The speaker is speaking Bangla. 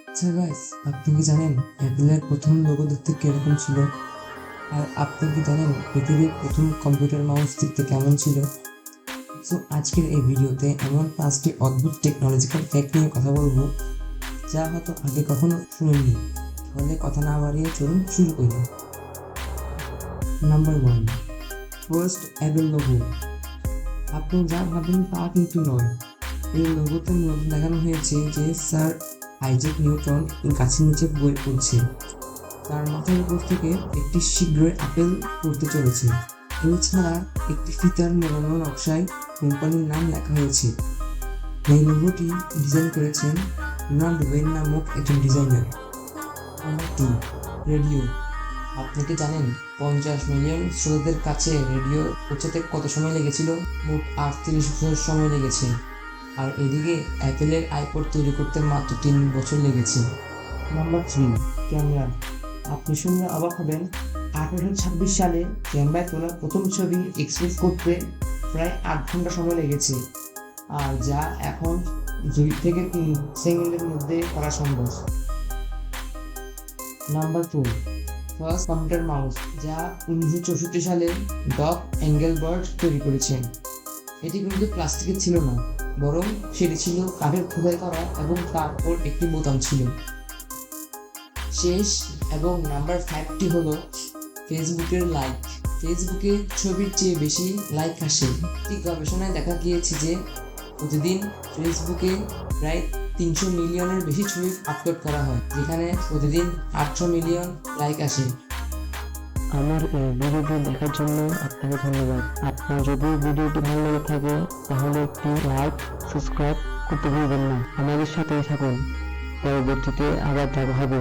আচ্ছা গাইস, আপনি কি জানেন অ্যাপেলের প্রথম লোগো দেখতে কিরকম ছিল? আর আপনি কি জানেন পৃথিবীর প্রথম কম্পিউটার মাউস দেখতে কেমন ছিল? সো আজকের এই ভিডিওতে এমন 5টি অদ্ভুত টেকনোলজিক্যাল ফ্যাক্ট নিয়ে কথা বলবো যা হয়তো আগে কখনো শুনেননি। তাহলে কথা না বাড়িয়ে চলুন শুরু করি। Number 1, first Apple logo. আপনি যা ভাবেন তা কিন্তু নয়। এই লোগোতে মূলত দেখানো হয়েছে যে স্যার আইজ্যাক নিউটন গাছের নিচে বই পড়ছে। তার মাথার উপর থেকে একটি শীঘ্রই আপেল পড়তে চলেছে। এছাড়া একটি ফিতার মোড়ানো নকশায় কোম্পানির নাম লেখা হয়েছে। এই লোগোটি ডিজাইন করেছেন রোনাল্ড ওয়েন নামক একজন ডিজাইনার। Number 2, radio. আপনি কি জানেন 50 মিলিয়ন শ্রোতাদের কাছে রেডিও পৌঁছাতে কত সময় লেগেছিল? মোট 38 বছর সময় লেগেছে। আর এদিকে অ্যাপেলের আইপড তৈরি করতে মাত্র 3 বছর লেগেছে। Number 3, camera. আপনি শুনলে অবাক হবেন, 1826 সালে ক্যামেরায় তোলা প্রথম ছবি এক্সপ্রেস করতে প্রায় 8 ঘন্টা সময় লেগেছে, আর যা এখন 2 থেকে 3 সেকেন্ডের মধ্যে করা সম্ভব। নাম্বার 4, ফার্স্ট কম্পিউটার মাউস, যা 1964 সালে ডগ এঙ্গেলবার্ট তৈরি করেছেন। এটি কিন্তু প্লাস্টিকের ছিল না, বরং সেটি ছিল কাঠের খোদাই করা এবং তারপর একটি বোতাম ছিল। শেষ এবং নাম্বার 5টি হলো ফেসবুকের লাইক। ফেসবুকে ছবির চেয়ে বেশি লাইক আসে। একটি গবেষণায় দেখা গিয়েছে যে প্রতিদিন ফেসবুকে প্রায় 300 মিলিয়নের বেশি ছবি আপলোড করা হয়, যেখানে প্রতিদিন 800 মিলিয়ন লাইক আসে। আমার এই ভিডিওটি দেখার জন্য আপনাকে ধন্যবাদ। আপনার যদি ভিডিওটি ভালো লেগে থাকে তাহলে একটি লাইক, সাবস্ক্রাইব করতে ভুলবেন না। আমাদের সাথেই থাকুন, পরবর্তীতে আবার দেখা হবে।